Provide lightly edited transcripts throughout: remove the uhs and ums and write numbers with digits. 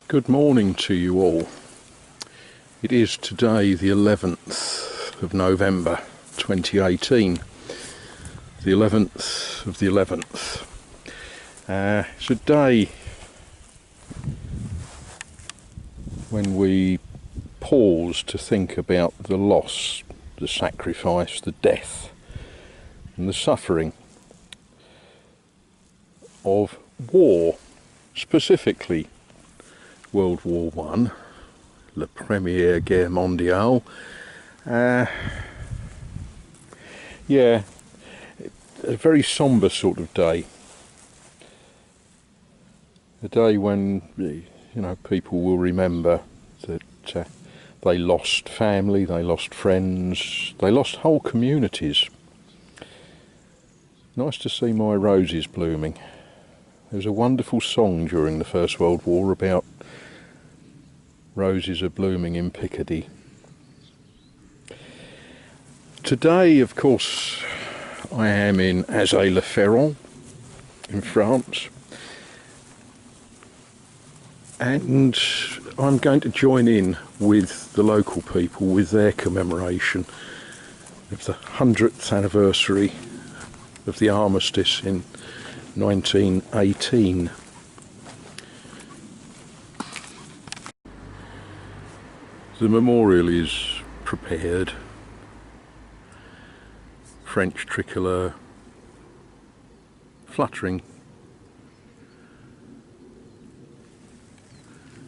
Good morning to you all. It is today the 11th of November 2018, the 11th of the 11th. It's a day when we pause to think about the loss, the sacrifice, the death and the suffering of war, specifically World War I, the Premiere Guerre Mondiale. A very sombre sort of day. A day when, people will remember that they lost family, they lost friends, they lost whole communities. Nice to see my roses blooming. There was a wonderful song during the First World War about roses are blooming in Picardy. Today, of course, I am in Azay Ferron in France, and I'm going to join in with the local people with their commemoration of the 100th anniversary of the Armistice in 1918. The memorial is prepared, French tricolour fluttering.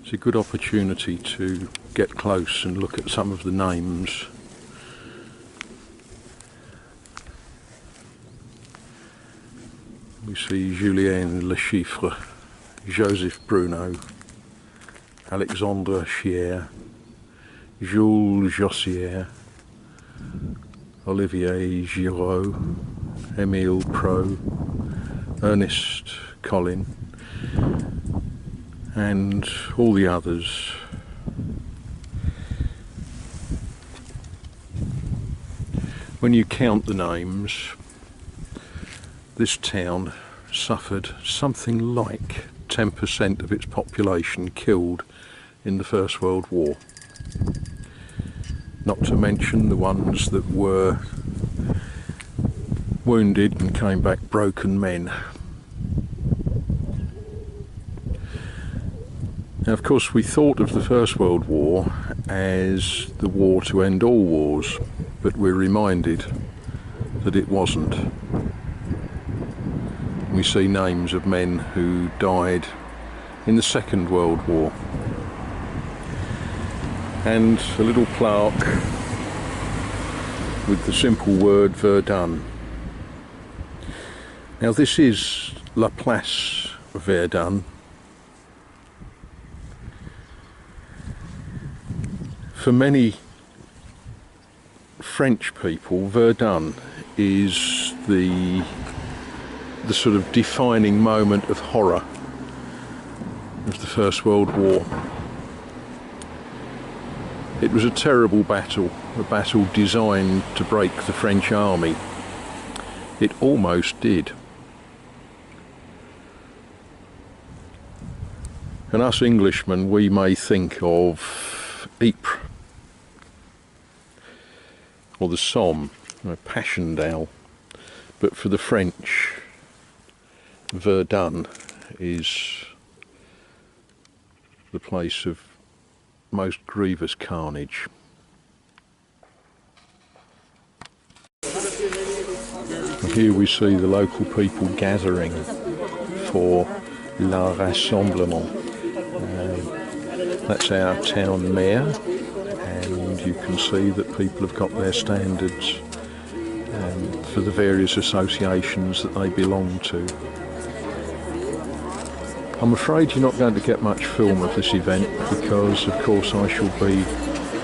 It's a good opportunity to get close and look at some of the names. We see Julien Lechiffre, Joseph Bruno, Alexandre Chier, Jules Jossier, Olivier Giraud, Émile Pro, Ernest Collin, and all the others. When you count the names, this town suffered something like 10% of its population killed in the First World War. Not to mention the ones that were wounded and came back broken men. Now, of course, we thought of the First World War as the war to end all wars, but we're reminded that it wasn't. We see names of men who died in the Second World War. And a little plaque with the simple word Verdun. Now this is La Place Verdun. For many French people, Verdun is the sort of defining moment of horror of the First World War. It was a terrible battle, a battle designed to break the French army. It almost did. And us Englishmen, we may think of Ypres, or the Somme, Passchendaele, but for the French, Verdun is the place of most grievous carnage. Here we see the local people gathering for Le Rassemblement. That's our town mayor, and you can see that people have got their standards for the various associations that they belong to. I'm afraid you're not going to get much film of this event because, of course, I shall be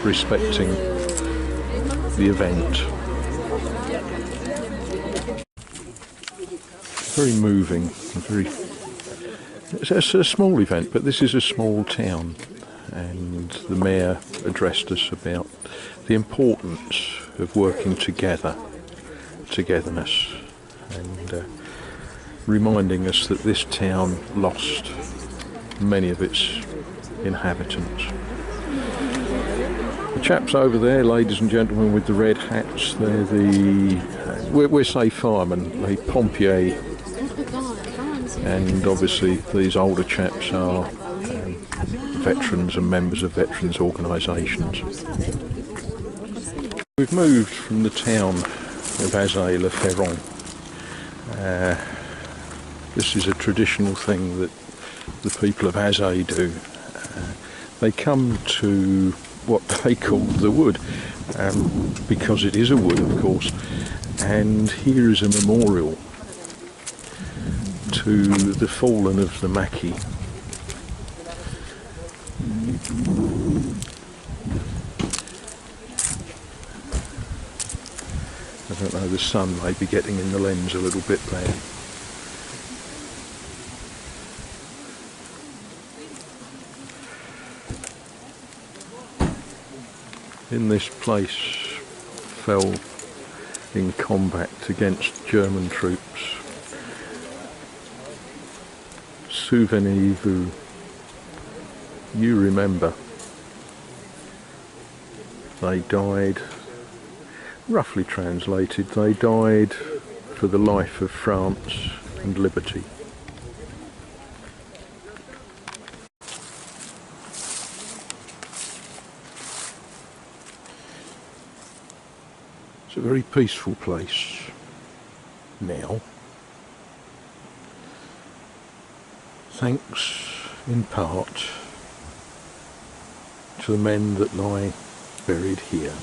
respecting the event. Very moving, it's a small event, but this is a small town, and the mayor addressed us about the importance of working together, togetherness, and reminding us that this town lost many of its inhabitants. The chaps over there, ladies and gentlemen, with the red hats, they're the, we'll say firemen, the pompiers, and obviously these older chaps are veterans and members of veterans organisations. We've moved from the town of Azay, Le Ferron. This is a traditional thing that the people of Azay do. They come to what they call the wood, because it is a wood, of course, and here is a memorial to the fallen of the Maquis. I don't know, the sun may be getting in the lens a little bit there. In this place fell in combat against German troops. Souvenez-vous, you remember. They died, roughly translated, they died for the life of France and liberty. It's a very peaceful place now, thanks in part to the men that lie buried here.